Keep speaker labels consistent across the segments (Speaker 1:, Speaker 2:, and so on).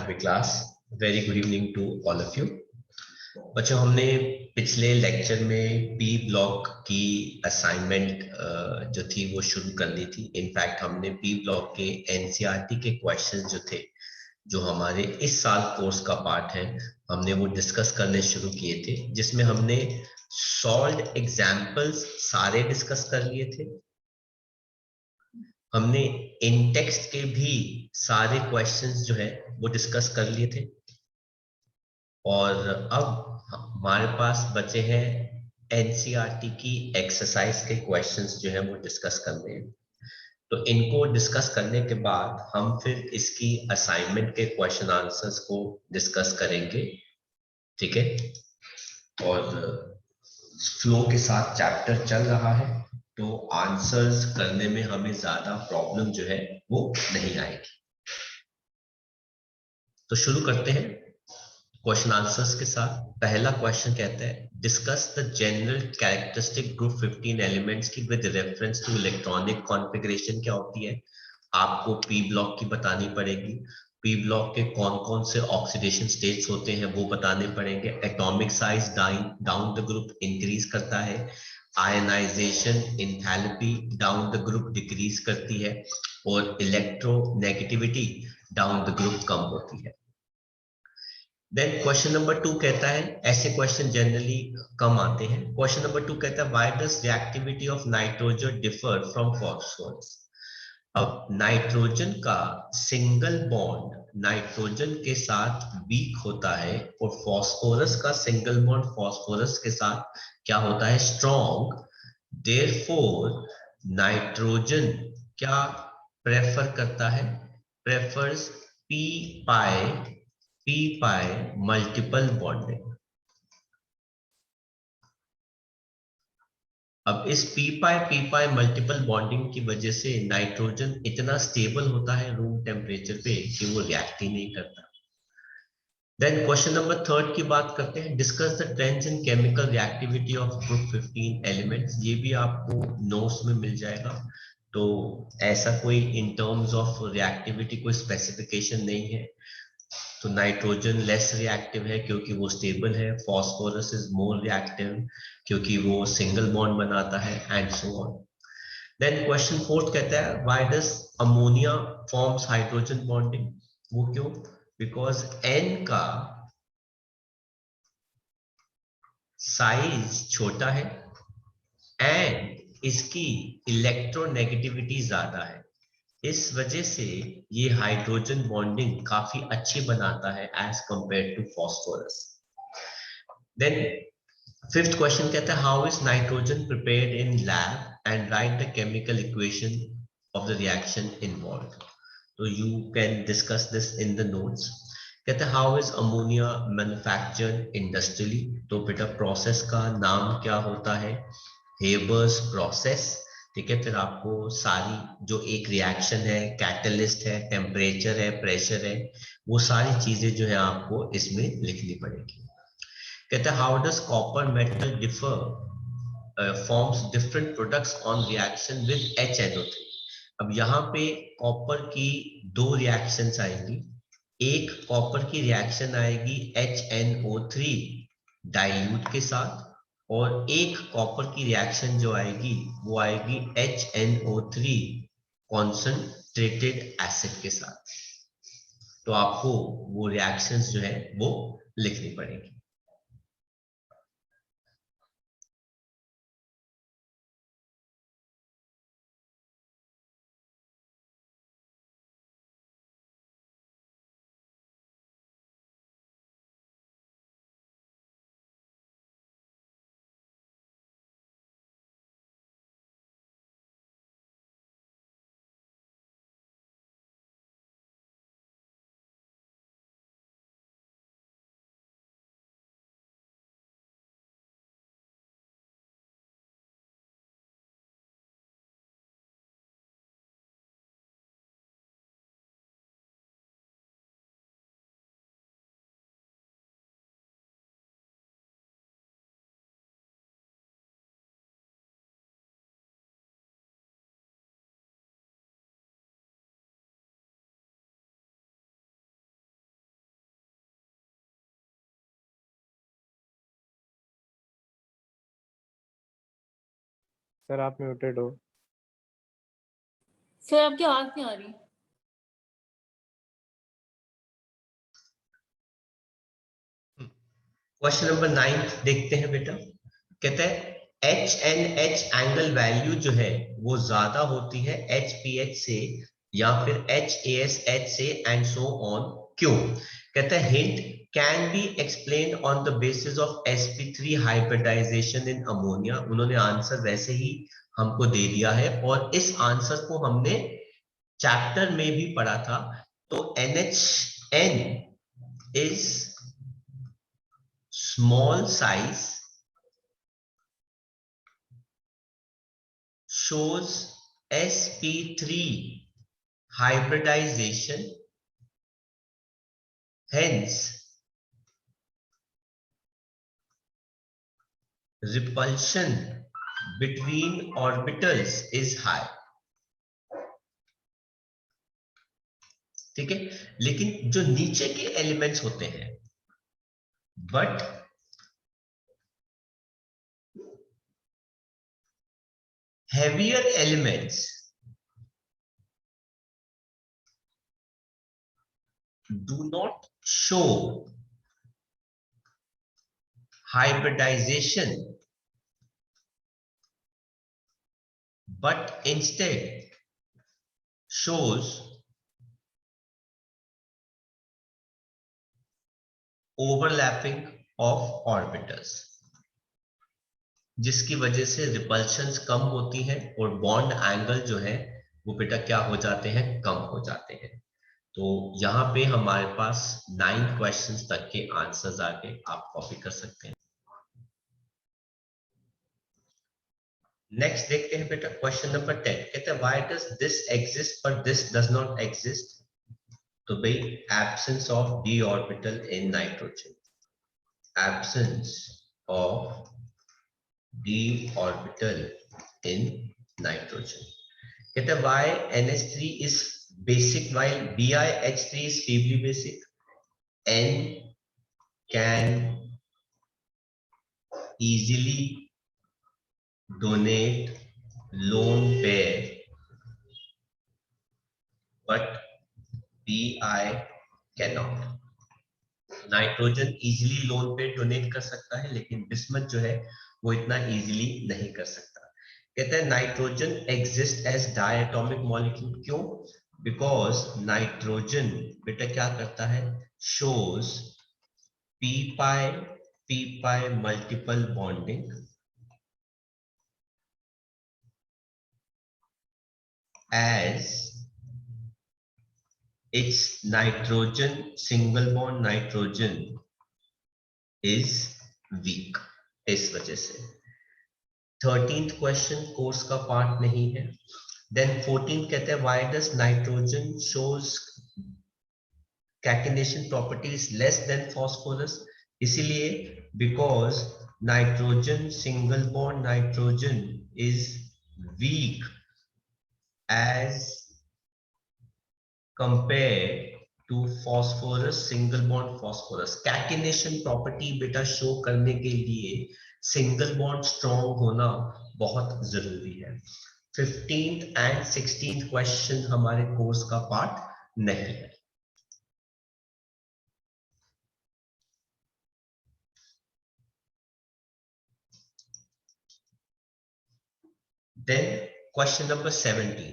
Speaker 1: में class. Very good evening to all of you. बच्चों, हमने पिछले लेक्चर में पी ब्लॉक की असाइनमेंट जो थी वो शुरू कर ली थी। इनफैक्ट हमने पी ब्लॉक के एनसीईआरटी के क्वेश्चंस जो थे, जो हमारे इस साल कोर्स का पार्ट है, हमने वो डिस्कस करने शुरू किए थे, जिसमें हमने सॉल्व्ड एग्जाम्पल्स सारे डिस्कस कर लिए थे। हमने इन टेक्स्ट के भी सारे क्वेश्चंस जो है वो डिस्कस कर लिए थे। और अब हमारे पास बचे हैं एनसीईआरटी की एक्सरसाइज के क्वेश्चंस जो है वो डिस्कस करने हैं। तो इनको डिस्कस करने के बाद हम फिर इसकी असाइनमेंट के क्वेश्चन आंसर्स को डिस्कस करेंगे, ठीक है। और फ्लो के साथ चैप्टर चल रहा है, तो आंसर्स करने में हमें ज्यादा प्रॉब्लम जो है वो नहीं आएगी। तो शुरू करते हैं क्वेश्चन आंसर्स के साथ। पहला क्वेश्चन कहता है, discuss the general characteristic group 15 elements की with reference to electronic configuration. क्या होती है, आपको पी ब्लॉक की बतानी पड़ेगी। पी ब्लॉक के कौन कौन से ऑक्सीडेशन स्टेट्स होते हैं वो बताने पड़ेंगे। Atomic size down the group increase करता है। Ionisation enthalpy down the group decrease करती है। और इलेक्ट्रोनेगेटिविटी डाउन द ग्रुप कम होती है। देन क्वेश्चन नंबर 2 कहता है, ऐसे क्वेश्चन जनरली कम आते हैं। क्वेश्चन नंबर 2 कहता है, why does reactivity of nitrogen differ from phosphorus. अब नाइट्रोजन का सिंगल बॉन्ड नाइट्रोजन के साथ वीक होता है, और फास्फोरस का सिंगल बॉन्ड फास्फोरस के साथ क्या होता है, स्ट्रॉन्ग। देयरफॉर नाइट्रोजन क्या प्रेफर करता है, prefers P pi multiple bonding. अब इस पी पाई मल्टीपल बॉन्डिंग की वजह से नाइट्रोजन इतना स्टेबल होता है रूम टेम्परेचर पे कि वो रिएक्ट ही नहीं करता। देन क्वेश्चन नंबर 3 की बात करते हैं, discuss the trends in chemical reactivity of group 15 elements. ये भी आपको नोट्स में मिल जाएगा। तो ऐसा कोई इन टर्म्स ऑफ रिएक्टिविटी कोई स्पेसिफिकेशन नहीं है। तो नाइट्रोजन लेस रिएक्टिव है क्योंकि वो स्टेबल है। फॉस्फोरस इज मोर रिएक्टिव क्योंकि वो सिंगल बॉन्ड बनाता है, and so on. Then question 4 कहता है, why does ammonia forms hydrogen bonding. वो क्यों, बिकॉज एन का साइज छोटा है एंड इसकी इलेक्ट्रोनेगेटिविटी ज्यादा है। इस वजह से ये हाइड्रोजन बॉन्डिंग काफी अच्छी बनाता है as compare to phosphorus. Then 5th question कहता है, how is nitrogen prepared in lab and write the chemical equation of the reaction involved. तो you can discuss this in the notes. कहते हैं, how is ammonia manufactured industrially. तो बेटा process का नाम क्या होता है, हेबर्स प्रोसेस, ठीक है। फिर आपको सारी जो एक रिएक्शन है, कैटलिस्ट है, टेम्परेचर है, प्रेशर है, वो सारी चीजें जो है आपको इसमें लिखनी पड़ेगी। कहते हैं, how does copper metal differ forms different products on reaction with HNO3। अब यहाँ पे कॉपर की दो रिएक्शंस आएंगी। एक कॉपर की रिएक्शन आएगी HNO3 डाइल्यूट के साथ, और एक कॉपर की रिएक्शन जो आएगी वो आएगी HNO3 कॉन्सेंट्रेटेड एसिड के साथ। तो आपको वो रिएक्शंस जो है वो लिखनी पड़ेगी।
Speaker 2: सर आप म्यूटेड हो।
Speaker 3: सर आपकी आवाज नहीं आ रही।
Speaker 1: क्वेश्चन नंबर 9 देखते हैं बेटा। कहते हैं H N H angle value जो है वो ज्यादा होती है एच पी एच से या फिर एच ए एस एच से एंड सो ऑन, क्यों? कहते हैं hint can be explain on the basis of sp3 hybridisation in ammonia. उन्होंने आंसर वैसे ही हमको दे दिया है और इस आंसर को हमने चैप्टर में भी पढ़ा था। तो NHN is small size, shows sp3 hybridization, hence repulsion between orbitals is high। ठीक है, लेकिन जो नीचे के एलिमेंट्स होते हैं but heavier elements do not show hybridization but instead shows overlapping of orbitals, जिसकी वजह से रिपल्शंस कम होती हैं और बॉन्ड एंगल जो है वो बेटा क्या हो जाते हैं, कम हो जाते हैं। तो यहाँ पे हमारे पास 9 क्वेश्चंस तक के आंसर्स आ गए, आप कॉपी कर सकते हैं। नेक्स्ट देखते हैं बेटा क्वेश्चन नंबर 10। कहते हैं why does this exist but this does not exist. तो भाई absence of D orbital in nitrogen, absence of d orbital in nitrogen। कहते हैं why NH3 is basic while BiH3 is feebly basic। N can easily donate lone pair but Bi cannot। Nitrogen easily lone pair donate कर सकता है लेकिन bismuth जो है वो इतना इजीली नहीं कर सकता। कहते हैं nitrogen exist as diatomic molecule, क्यों? बिकॉज नाइट्रोजन बेटा क्या करता है, shows P pi multiple bonding as its nitrogen single bond nitrogen is weak। इस वजह से 13th क्वेश्चन कोर्स का पार्ट नहीं है। देन 14 कहते हैं why does nitrogen shows catenation properties less than phosphorus. इसीलिए because nitrogen single bond nitrogen is weak as compared to phosphorus single bond phosphorus। Catenation property बेटा शो करने के लिए सिंगल बॉन्ड स्ट्रॉन्ग होना बहुत जरूरी है। 15th एंड 16th क्वेश्चन हमारे कोर्स का पार्ट नहीं है। देन क्वेश्चन नंबर 17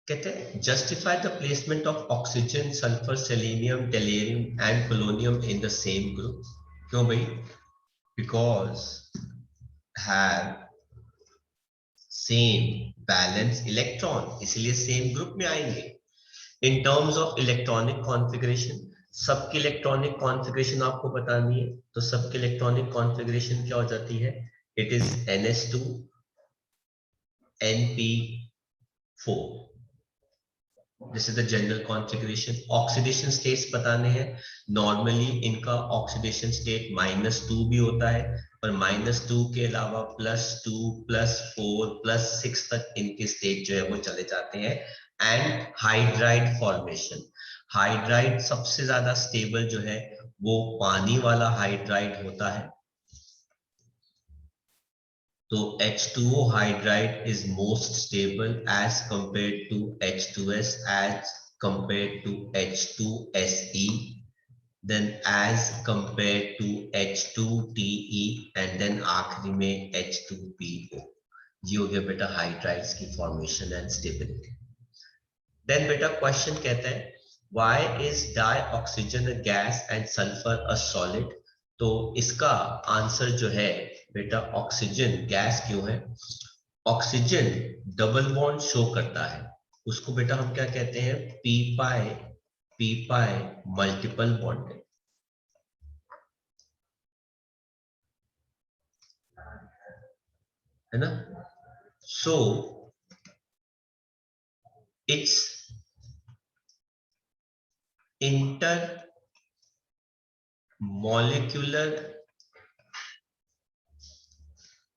Speaker 1: कहते हैं justify the placement of oxygen sulphur selenium टेलेरियम and polonium in the same group. क्यों भाई? Because have same balance electron, इसलिए सेम ग्रुप में आएंगे। In terms of electronic configuration, सबकी इलेक्ट्रॉनिक कॉन्फ़िगरेशन आपको बतानी है तो सबकी इलेक्ट्रॉनिक कॉन्फ़िगरेशन क्या हो जाती है, it is NH2 NP4। This is the general configuration. Oxidation states बताने हैं, नॉर्मली इनका ऑक्सीडेशन स्टेट -2 भी होता है पर -2 के अलावा +2 +4 +6 तक इनके स्टेट जो है वो चले जाते हैं। एंड हाइड्राइड फॉर्मेशन, हाइड्राइड सबसे ज्यादा स्टेबल जो है वो पानी वाला हाइड्राइड होता है। तो H2O hydride is most stable as compared to H2S, as compared to H2SE, then as compared to H2TE, and then आखिरी में H2PO। ये हो गया बेटा हाइड्राइड्स की फॉर्मेशन एंड स्टेबिलिटी। देन बेटा क्वेश्चन कहता है why is dioxygen a gas and sulfur a solid? तो इसका आंसर जो है बेटा ऑक्सीजन गैस क्यों है? ऑक्सीजन डबल बॉन्ड शो करता है, उसको बेटा हम क्या कहते हैं? पी पाई मल्टीपल बॉन्डिंग, है ना? So it's inter molecular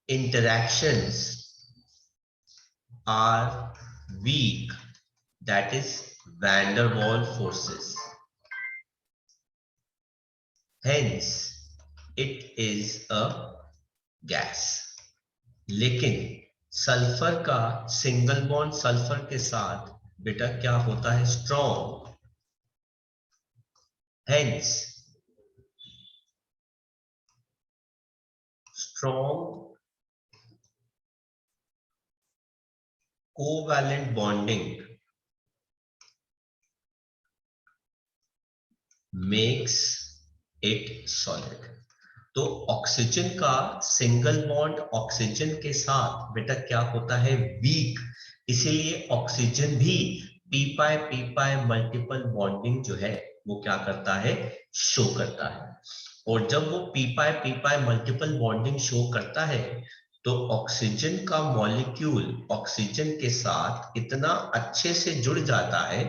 Speaker 1: interactions are weak, that is van der Waals forces, hence it is a gas। लेकिन सल्फर का सिंगल बॉन्ड सल्फर के साथ बेटा क्या होता है? Strong, hence strong covalent bonding makes it solid। तो ऑक्सीजन का सिंगल बॉन्ड ऑक्सीजन के साथ बेटा क्या होता है? वीक, इसीलिए ऑक्सीजन भी पी पाई मल्टीपल बॉन्डिंग जो है वो क्या करता है? शो करता है। और जब वो P pi multiple bonding show करता है तो ऑक्सीजन का मॉलिक्यूल ऑक्सीजन के साथ इतना अच्छे से जुड़ जाता है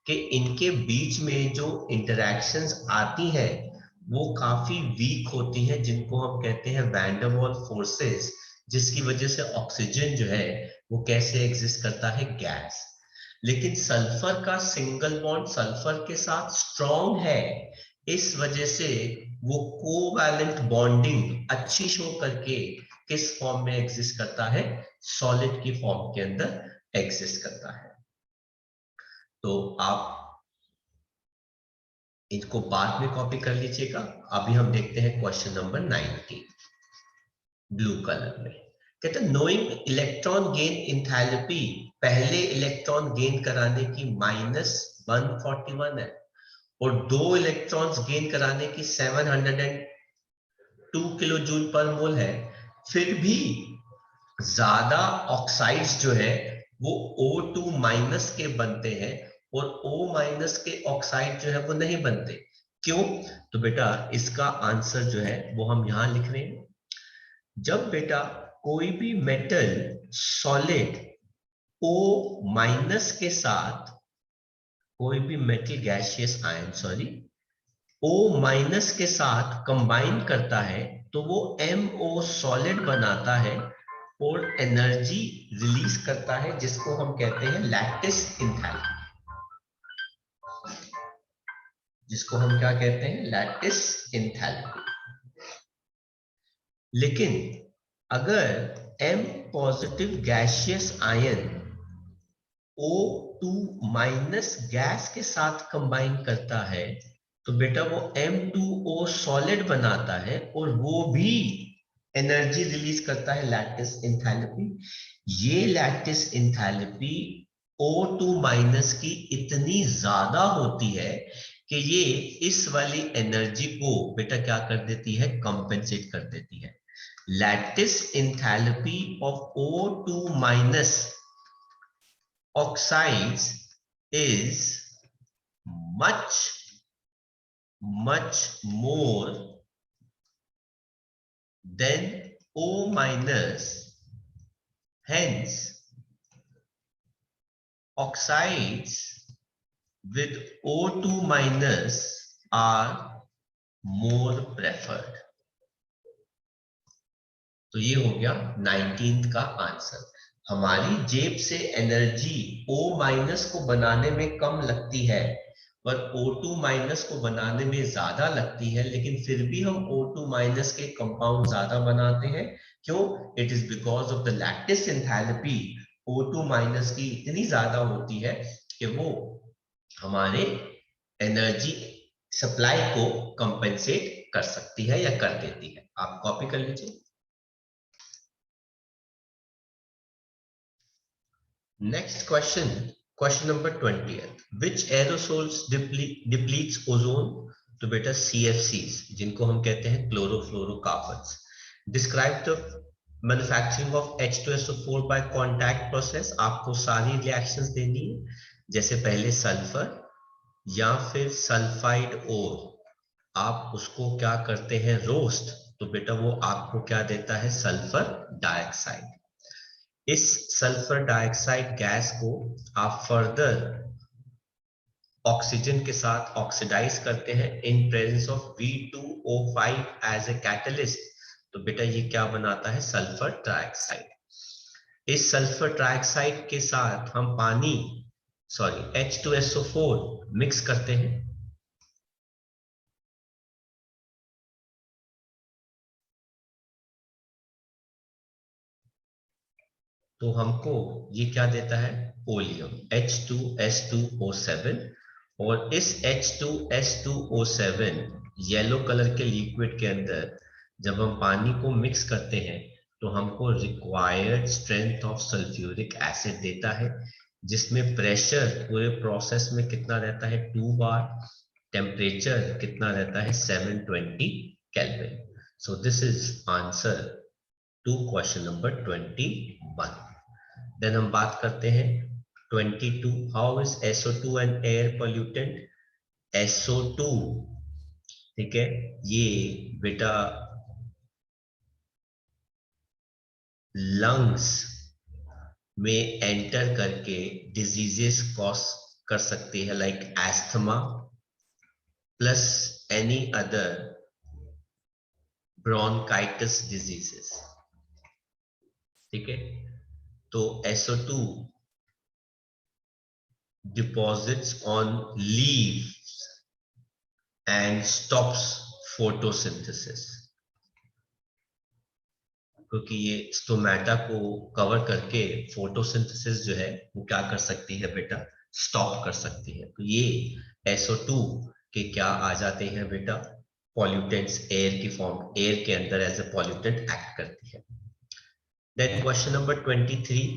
Speaker 1: कि इनके बीच में जो इंटरैक्शंस आती हैं वो काफी वीक होती हैं, जिनको हम कहते हैं वैन डर वाल फोर्सेस, जिसकी वजह से ऑक्सीजन जो है वो कैसे एग्जिस्ट करता है? गैस। लेकिन सल्फर का सिंगल बॉन्ड सल्फर के साथ स्ट्रॉन्ग है, इस वजह से वो कोवैलेंट बॉन्डिंग अच्छी शो करके किस फॉर्म में एग्जिस्ट करता है? सॉलिड की फॉर्म के अंदर एग्जिस्ट करता है। तो आप इनको बाद में कॉपी कर लीजिएगा। अभी हम देखते हैं क्वेश्चन नंबर 19 ब्लू कलर में। कहते हैं नोइंग इलेक्ट्रॉन गेन इंथैल्पी, पहले इलेक्ट्रॉन गेन कराने की -141 है और 2 इलेक्ट्रॉन्स गेन कराने की 702 किलो जूल पर मोल है, फिर भी ज्यादा ऑक्साइड्स जो है वो O2 माइनस के बनते हैं और O माइनस के ऑक्साइड जो है वो नहीं बनते। क्यों? तो बेटा इसका आंसर जो है वो हम यहां लिख रहे हैं। जब बेटा कोई भी मेटल सॉलिड O माइनस के साथ, कोई भी metal gaseous ion O minus के साथ कंबाइन करता है तो वो MO सॉलिड बनाता है और एनर्जी रिलीज करता है, जिसको हम कहते हैं लैटिस इंथैल्पी, जिसको हम क्या कहते हैं? Lattice enthalpy. लेकिन अगर M positive gaseous ion O2 minus gas के साथ कंबाइन करता है तो बेटा वो M2O सॉलिड बनाता है और वो भी एनर्जी रिलीज करता है, लैटिस इंथैल्पी। ये लैटिस इंथैल्पी O2 माइनस की इतनी ज्यादा होती है कि ये इस वाली एनर्जी को बेटा क्या कर देती है? कंपेंसेट कर देती है। Lattice enthalpy of O2 minus oxides is much more than O minus, hence oxides with O2 minus are more preferred। तो ये हो गया 19th का आंसर। हमारी जेब से एनर्जी O माइनस को बनाने में कम लगती है पर O2 माइनस को बनाने में ज्यादा लगती है, लेकिन फिर भी हम O2 माइनस के कंपाउंड ज्यादा बनाते हैं क्यों? It is because of the lattice enthalpy O2 minus की इतनी ज्यादा होती है कि वो हमारे एनर्जी सप्लाई को कंपेंसेट कर सकती है या कर देती है। आप कॉपी कर लीजिए। Next question, question number 20th, which aerosols depletes ozone? तो बेटा CFCs, जिनको हम कहते हैं chlorofluorocarbons. Describe the manufacturing of H2SO4 by contact process. आपको सारी रिएक्शंस देनी है, जैसे पहले सल्फर या फिर सल्फाइड ओर, आप उसको क्या करते हैं, रोस्ट, तो बेटा वो आपको क्या देता है, सल्फर डाइऑक्साइड। इस सल्फर डाइऑक्साइड गैस को आप फर्दर ऑक्सीजन के साथ ऑक्सीडाइज करते हैं in presence of V2O5 as a catalyst, तो बेटा ये क्या बनाता है, सल्फर डाइऑक्साइड। इस सल्फर डाइऑक्साइड के साथ हम पानी H2SO4 मिक्स करते हैं, तो हमको ये क्या देता है, ओलियम H2S2O7। और इस H2S2O7 येलो कलर के लिक्विड के अंदर जब हम पानी को मिक्स करते हैं तो हमको required strength of sulphuric acid देता है, जिसमें प्रेशर पूरे प्रोसेस में कितना रहता है, 2 बार, टेम्परेचर कितना रहता है, 720 kelvin. So this is answer to question number 21। देन हम बात करते हैं 22, how is SO2 an air pollutant? SO2, ठीक है, ये बेटा लंग्स में एंटर करके डिजीजेस कॉज कर सकती है, like asthma plus any other bronchitis diseases, ठीक है। तो SO2 deposits on leaves and stops photosynthesis, क्योंकि ये स्टोमेटा को कवर करके फोटोसिंथेसिस जो है वो क्या कर सकती है बेटा, स्टॉप कर सकती है। तो ये SO2 के क्या आ जाते हैं बेटा, पॉल्यूटेंट्स, एयर की फॉर्म, एयर के अंदर एज ए पॉल्यूटेंट एक्ट करती है। देन क्वेश्चन नंबर 23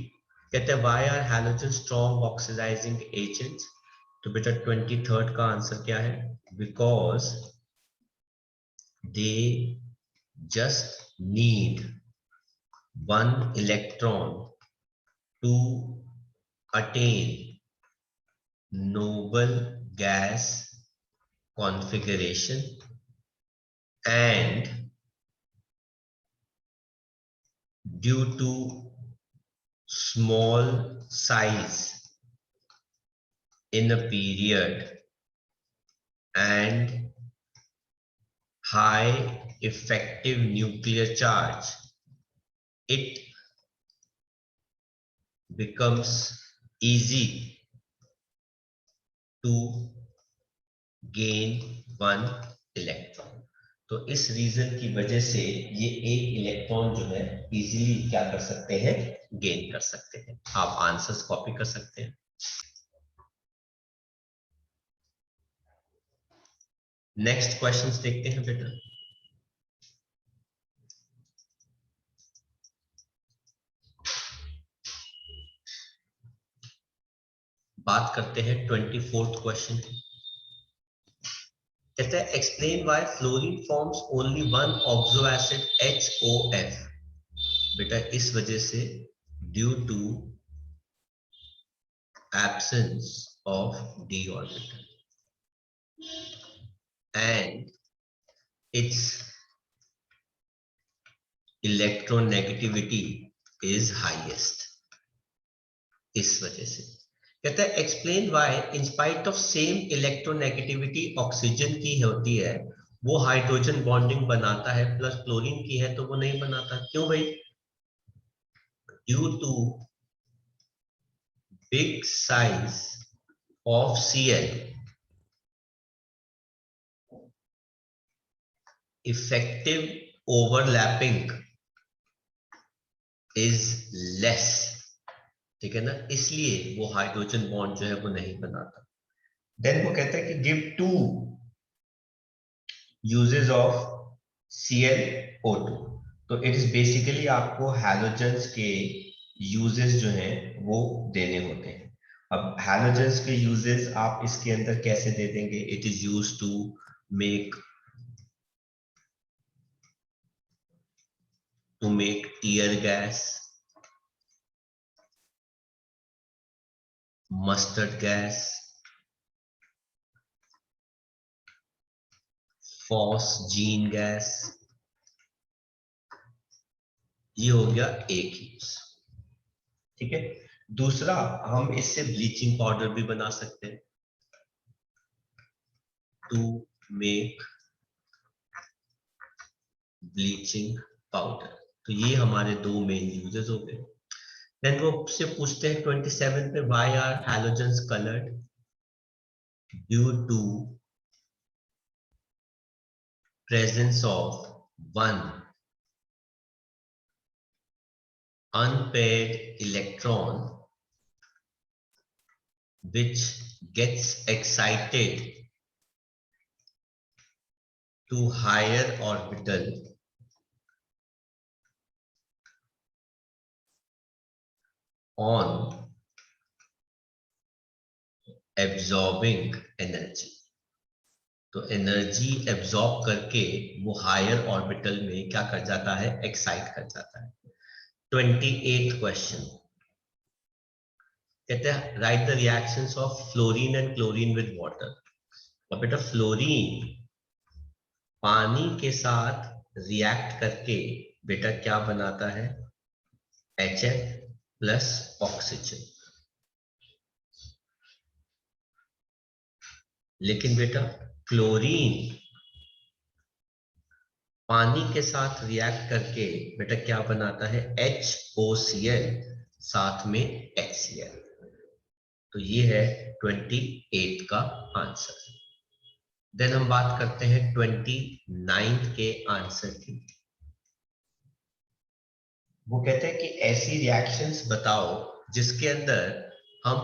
Speaker 1: कहते हैं why are halogen strong oxidising agents? तो बेटा 23rd का आंसर क्या है, because they just need one electron to attain noble gas configuration and due to small size in a period and high effective nuclear charge, it becomes easy to gain one electron। तो इस reason की वजह से ये एक electron जो है easily क्या कर सकते हैं, गेन कर सकते हैं। आप आंसर्स कॉपी कर सकते हैं। नेक्स्ट क्वेश्चंस देखते हैं बेटा। बात करते हैं 24th क्वेश्चन की। कहते हैं explain why fluorine forms only one oxo acid HOF। बेटा इस वजह से due to absence of d orbital and its electronegativity is highest। इस वजह से कहता है explain why in spite of same electronegativity oxygen की होती है, वो हाइड्रोजन बॉन्डिंग बनाता है, प्लस क्लोरीन की है तो वो नहीं बनाता। क्यों भाई? Due to big size of Cl, effective overlapping is less, ठीक है ना, इसलिए वो हाइड्रोजन बॉन्ड जो है वो नहीं बनाता। देन वो कहता है कि give to uses of ClO2। तो इट इज बेसिकली आपको हैलोजेंस के यूजेस जो हैं वो देने होते हैं। अब हैलोजेंस के यूजेस आप इसके अंदर कैसे दे देंगे? It is used to make tear gas, mustard gas, phosgene gas. ये हो गया एक यूज, ठीक है। दूसरा, हम इससे ब्लीचिंग पाउडर भी बना सकते हैं, टू मेक ब्लीचिंग पाउडर। तो ये हमारे दो मेन यूजेस हो गए। देन वो से पूछते हैं 27 पे, why are halogens coloured? Due to presence of one unpaired electron which gets excited to higher orbital on absorbing energy। तो एनर्जी एब्जॉर्ब करके वो हायर ऑर्बिटल में क्या कर जाता है? एक्साइट कर जाता है। 28th क्वेश्चन कहते हैं right the reactions of fluorine and chlorine with water. और बेटा फ्लोरीन पानी के साथ रिएक्ट करके बेटा क्या बनाता है? HF plus oxygen. लेकिन बेटा क्लोरीन पानी के साथ रिएक्ट करके बेटा क्या बनाता है? HOCl साथ में HCl। तो ये है 28 का आंसर। देन हम बात करते हैं 29 के आंसर की। वो कहते हैं कि ऐसी रिएक्शंस बताओ जिसके अंदर हम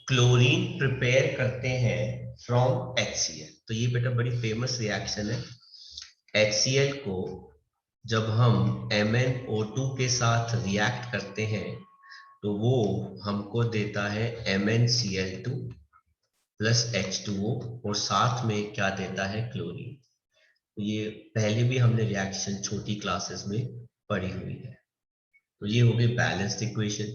Speaker 1: क्लोरीन प्रिपेयर करते हैं फ्रॉम HCl। तो ये बेटा बड़ी फेमस रिएक्शन है। HCl को जब हम MnO2 के साथ रिएक्ट करते हैं तो वो हमको देता है MnCl2 प्लस H2O और साथ में क्या देता है? क्लोरीन। ये पहले भी हमने रिएक्शन छोटी क्लासेस में पढ़ी हुई है। तो ये हो गई बैलेंस्ड इक्वेशन।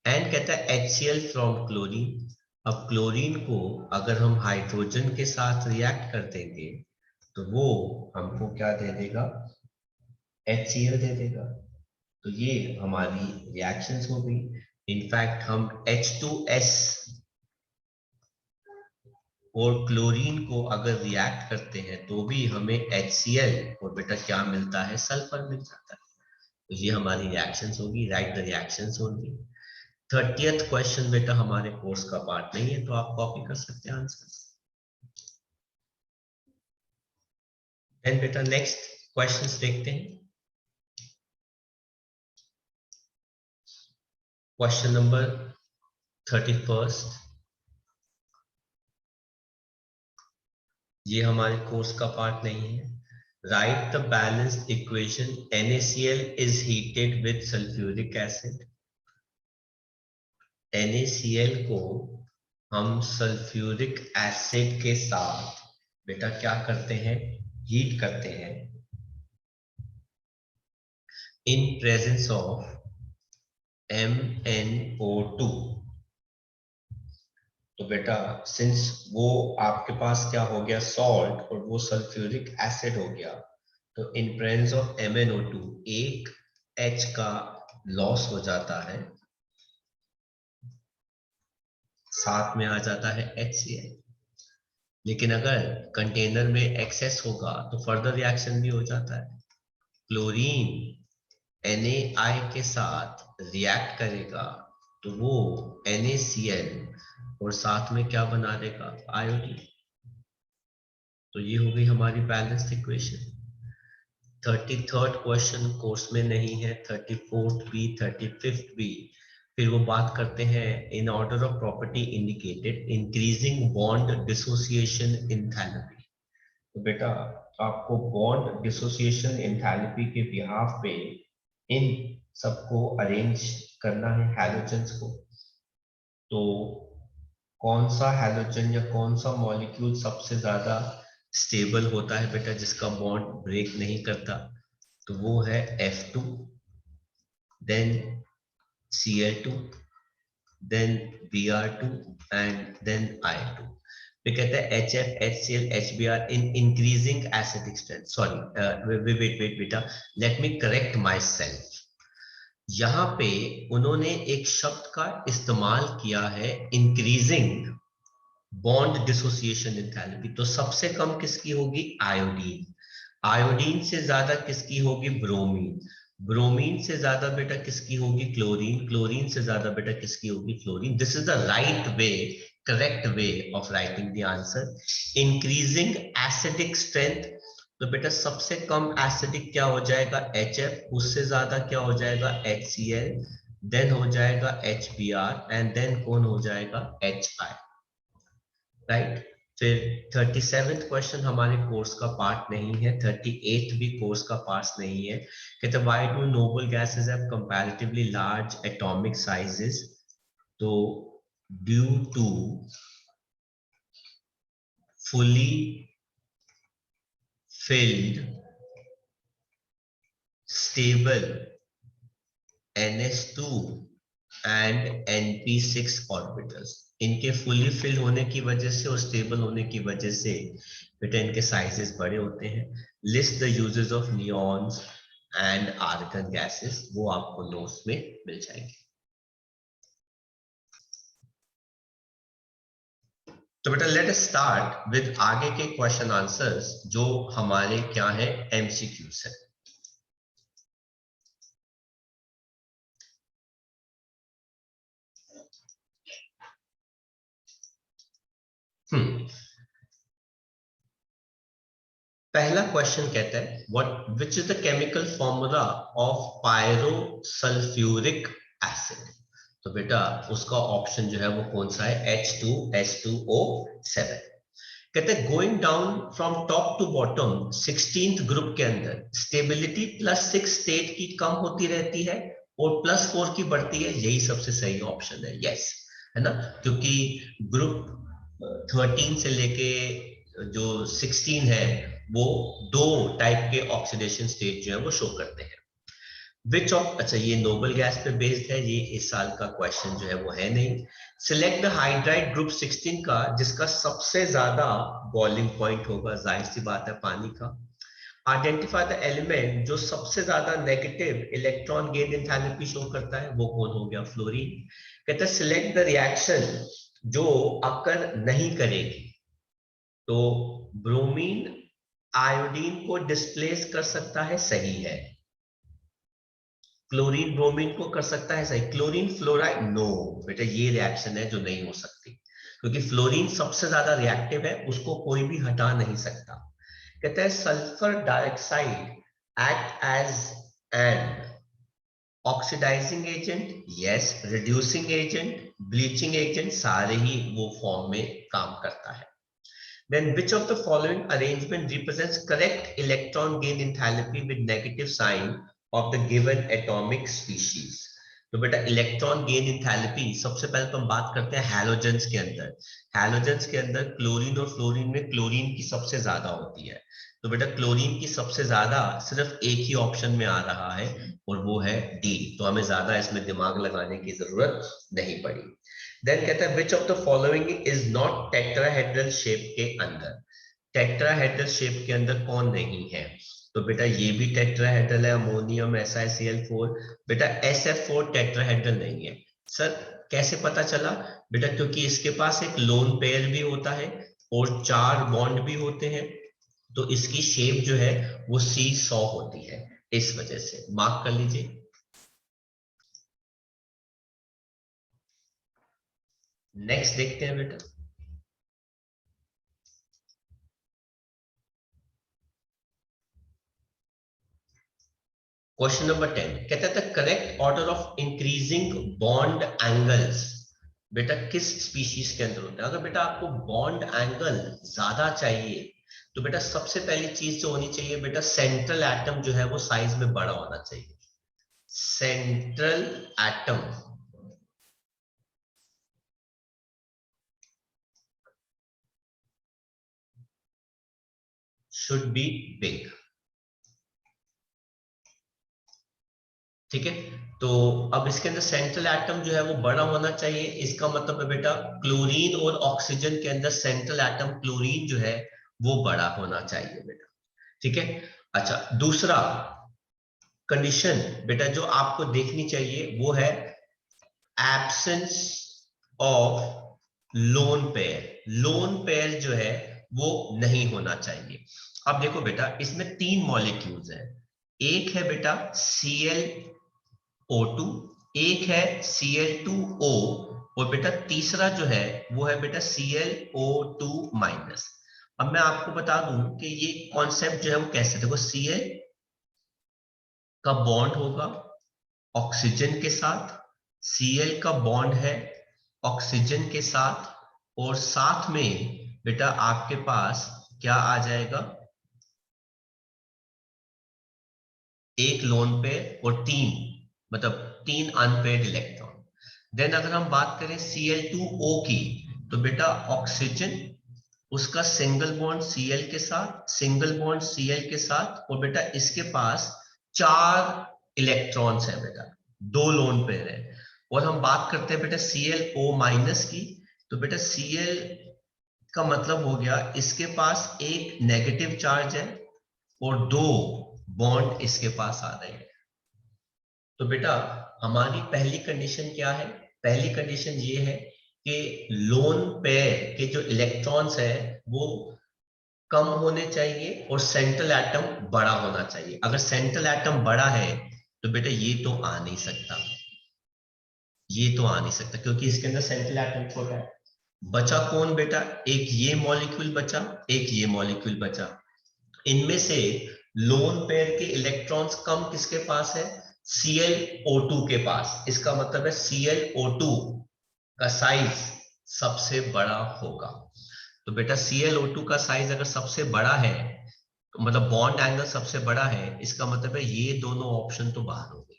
Speaker 1: एंड कहता है HCl फ्रॉम क्लोरीन। अब क्लोरीन को अगर हम हाइड्रोजन के साथ रिएक्ट कर देंगे तो वो हमको क्या दे देगा? HCl दे देगा। तो ये हमारी रिएक्शंस हो गई। इनफैक्ट हम H2S और क्लोरीन को अगर रिएक्ट करते हैं तो भी हमें HCl और बेटा क्या मिलता है? सल्फर मिल जाता है। तो ये हमारी रिएक्शंस होगी। राइट द रिएक्शंस होंगी। 30th क्वेश्चन बेटा हमारे कोर्स का पार्ट नहीं है तो आप कॉपी कर सकते हैं आंसर। देन बेटा नेक्स्ट क्वेश्चंस देखते हैं। क्वेश्चन नंबर 31, ये हमारे कोर्स का पार्ट नहीं है। Right the balanced equation NaCl is heated with sulphuric acid. NaCl को हम सल्फ्यूरिक एसिड के साथ बेटा क्या करते हैं? हीट करते हैं इन प्रेजेंस ऑफ MnO2। तो बेटा सिंस वो आपके पास क्या हो गया? सॉल्ट, और वो सल्फ्यूरिक एसिड हो गया, तो इन प्रेजेंस ऑफ MnO2 एक H का लॉस हो जाता है, साथ में आ जाता है HCl। लेकिन अगर कंटेनर में एक्सेस होगा तो फर्दर रिएक्शन भी हो जाता है। क्लोरीन Na के साथ रिएक्ट करेगा तो वो NaCl और साथ में क्या बना देगा? आयोडीन। तो ये हो गई हमारी balanced equation. 33rd question course में नहीं है, 34th भी, 35th भी। फिर वो बात करते हैं in order of property indicated increasing bond dissociation enthalpy. तो बेटा आपको बॉन्ड डिसोसिएशन एंथैल्पी के बिहाफ पे इन सबको अरेंज करना है हैलोजेंस को। तो कौन सा हैलोजन या कौन सा मॉलिक्यूल सबसे ज्यादा स्टेबल होता है बेटा, जिसका बॉन्ड ब्रेक नहीं करता? तो वो है F2, then Cl2, then Br2 and then I2। फिर कहते हैं HF, HCl, HBr in increasing acidic strength. Sorry wait बेटा, let me correct myself. यहाँ पे उन्होंने एक शब्द का इस्तेमाल किया है इंक्रीजिंग बॉन्ड डिसोसिएशन एंथैल्पी। तो सबसे कम किसकी होगी? आयोडीन। आयोडीन से ज्यादा किसकी होगी? ब्रोमीन। ब्रोमीन से ज्यादा बेटा किसकी होगी? क्लोरीन। क्लोरीन से ज्यादा बेटा किसकी होगी? Fluorine. This is the right way, correct way of writing the answer. Increasing acidic strength, तो बेटा सबसे कम एसिडिक क्या हो जाएगा? HF। उससे ज्यादा क्या हो जाएगा? HCl। देन हो जाएगा HBr एंड देन कौन हो जाएगा? HI। राइट। फिर 37th क्वेश्चन हमारे कोर्स का पार्ट नहीं है, 38th भी कोर्स का पार्ट नहीं है। कहते why do noble gases have comparatively large atomic sizes? तो due to fully filled stable NH2 and NP6 orbitals. इनके फुली फिल होने की वजह से और स्टेबल होने की वजह से बेटा इनके साइजेस बड़े होते हैं। List the uses of neons and argon gases, वो आपको नोट्स में मिल जाएंगे। तो बेटा लेट अस स्टार्ट विद आगे के क्वेश्चन आंसर्स जो हमारे क्या है? MCQs है। पहला क्वेश्चन कहता है what which is the chemical formula of pyrosulphuric acid? तो बेटा उसका ऑप्शन जो है वो कौन सा है? H2S2O7। कहते हैं going down from top to bottom 16th group के अंदर स्टेबिलिटी +6 स्टेट की कम होती रहती है और +4 की बढ़ती है। यही सबसे सही ऑप्शन है, यस, है ना? क्योंकि ग्रुप 13 से लेके जो 16 है वो दो टाइप के ऑक्सीडेशन स्टेट जो है वो शो करते हैं। विच ऑफ, अच्छा ये नोबल गैस पे बेस्ड है, ये इस साल का क्वेश्चन जो है वो है नहीं। सिलेक्ट द हाइड्राइड ग्रुप 16 का जिसका सबसे ज्यादा बॉइलिंग पॉइंट होगा, जाहिर सी बात है पानी का। आइडेंटिफाई द एलिमेंट जो सबसे ज्यादा negative electron gain enthalpy show करता है, वो कौन हो गया? फ्लोरीन। कहता है सिलेक्ट द रिएक्शन जो अकर नहीं करेगी। तो ब्रोमीन आयोडीन को डिस्प्लेस कर सकता है, सही है। क्लोरीन ब्रोमीन को कर सकता है, सही। क्लोरीन फ्लोराइड, नो बेटा, ये रिएक्शन है जो नहीं हो सकती, क्योंकि फ्लोरीन सबसे ज्यादा रिएक्टिव है, उसको कोई भी हटा नहीं सकता। कहते हैं sulphur dioxide act as an oxidising agent, yes. Reducing agent, bleaching agent, सारे ही वो फॉर्म में काम करता है। Then which of the following arrangement represents correct electron gain enthalpy with negative sign of the given atomic species? तो बेटा electron gain enthalpy सबसे पहले तो हम बात करते हैं हैलोजेंस के अंदर। हैलोजेंस के अंदर क्लोरीन और फ्लोरीन में क्लोरीन की सबसे ज्यादा होती है। तो बेटा क्लोरीन की सबसे ज्यादा सिर्फ एक ही ऑप्शन में आ रहा है और वो है डी। तो हमें ज्यादा इसमें दिमाग लगाने की जरूरत नहीं पड़ी। देन कहता है which of the following is not tetrahedral shape के अंदर? टेट्राहेड्रल शेप के अंदर कौन नहीं है? तो बेटा ये भी टेट्राहेड्रल है, अमोनियम SiCl4। बेटा SF4 टेट्राहेड्रल नहीं है। सर कैसे पता चला? बेटा क्योंकि इसके पास एक लोन पेयर भी होता है और 4 बॉन्ड भी होते हैं, तो इसकी शेप जो है वो C100 होती है, इस वजह से मार्क कर लीजिए। नेक्स्ट देखते हैं बेटा। क्वेश्चन नंबर 10 कहता है the correct order of increasing bond angles बेटा किस स्पीशीज के अंदर होता है। अगर बेटा आपको बॉन्ड एंगल ज्यादा चाहिए तो बेटा सबसे पहली चीज जो होनी चाहिए बेटा सेंट्रल एटम जो है वो साइज में बड़ा होना चाहिए। Central atom should be big. ठीक है, तो अब इसके अंदर सेंट्रल एटम जो है वो बड़ा होना चाहिए। इसका मतलब है बेटा क्लोरीन और ऑक्सीजन के अंदर सेंट्रल एटम क्लोरीन जो है वो बड़ा होना चाहिए बेटा। ठीक है, अच्छा दूसरा कंडीशन बेटा जो आपको देखनी चाहिए वो है absence of lone pair. Lone pair जो है वो नहीं होना चाहिए। अब देखो बेटा इसमें 3 मॉलिक्यूल्स हैं। एक है बेटा ClO2, एक है Cl2O और बेटा तीसरा जो है वो है बेटा ClO2-। अब मैं आपको बता दूं कि ये कॉन्सेप्ट जो है वो कैसे, देखो Cl का बॉन्ड होगा ऑक्सीजन के साथ, Cl का बॉन्ड है ऑक्सीजन के साथ और साथ में बेटा आपके पास क्या आ जाएगा, एक लोन पेयर और 3 मतलब 3 अनपेयर्ड इलेक्ट्रॉन। देन अगर हम बात करें Cl2O की तो बेटा ऑक्सीजन उसका सिंगल बॉन्ड Cl के साथ, सिंगल बॉन्ड Cl के साथ और बेटा इसके पास 4 इलेक्ट्रॉन्स है बेटा, 2 लोन पेयर है। और हम बात करते हैं बेटा ClO- की तो बेटा Cl का मतलब हो गया इसके पास एक नेगेटिव चार्ज है और 2 बॉन्ड इसके पास आ रहे हैं। तो बेटा हमारी पहली कंडीशन क्या है, पहली कंडीशन ये है कि लोन पेयर के जो इलेक्ट्रॉन्स है वो कम होने चाहिए और सेंट्रल एटम बड़ा होना चाहिए। अगर सेंट्रल एटम बड़ा है तो बेटा ये तो आ नहीं सकता, ये तो आ नहीं सकता क्योंकि इसके अंदर सेंट्रल एटम छोटा है। बचा कौन बेटा, एक ये मॉलिक्यूल बचा, एक ये मॉलिक्यूल बचा। इनमें से लोन पेयर के इलेक्ट्रॉन्स कम किसके पास है, ClO2 के पास। इसका मतलब है ClO2 का साइज सबसे बड़ा होगा। तो बेटा ClO2 का साइज अगर सबसे बड़ा है तो मतलब बॉन्ड एंगल सबसे बड़ा है, इसका मतलब है ये दोनों ऑप्शन तो बाहर हो गए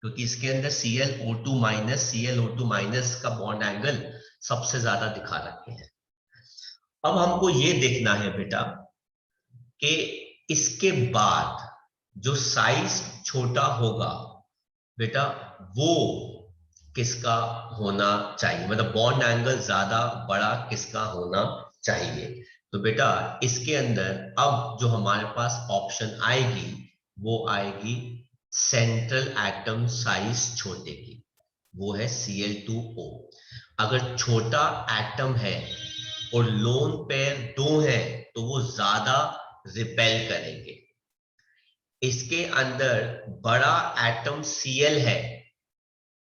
Speaker 1: क्योंकि इसके अंदर ClO2- का बॉन्ड एंगल सबसे ज्यादा दिखा रखे हैं। अब हमको ये देखना है बेटा कि इसके बाद जो साइज छोटा होगा बेटा वो किसका होना चाहिए, मतलब बॉन्ड एंगल ज्यादा बड़ा किसका होना चाहिए। तो बेटा इसके अंदर अब जो हमारे पास ऑप्शन आएगी वो आएगी सेंट्रल एटम साइज छोटे की, वो है Cl2O। अगर छोटा एटम है और लोन पेयर 2 है तो वो ज्यादा रिपेल करेंगे। इसके अंदर बड़ा एटम Cl है,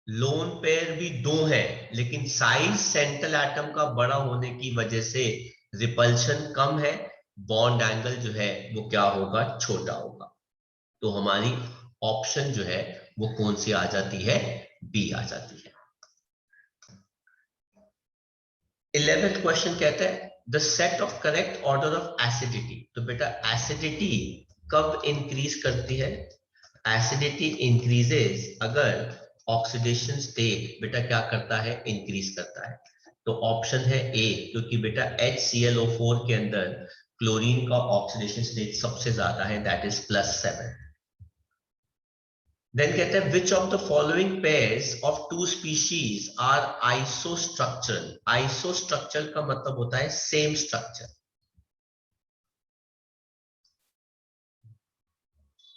Speaker 1: लोन पेयर भी 2 है लेकिन साइज सेंट्रल एटम का बड़ा होने की वजह से रिपल्शन कम है, बॉन्ड एंगल जो है वो क्या होगा, छोटा होगा। तो हमारी ऑप्शन जो है वो कौन सी आ जाती है, बी आ जाती है। 11th क्वेश्चन कहता है the set of correct order of acidity. तो बेटा एसिडिटी कब इंक्रीज करती है, एसिडिटी इंक्रीजेस अगर ऑक्सीडेशन स्टेट बेटा क्या करता है, इंक्रीज करता है। तो ऑप्शन है ए, क्योंकि बेटा HClO4 के अंदर क्लोरीन का ऑक्सीडेशन स्टेट सबसे ज्यादा है, दैट इज +7। देन कहते हैं which of the following pairs of 2 species are isostructural. Isostructural का मतलब होता है सेम स्ट्रक्चर।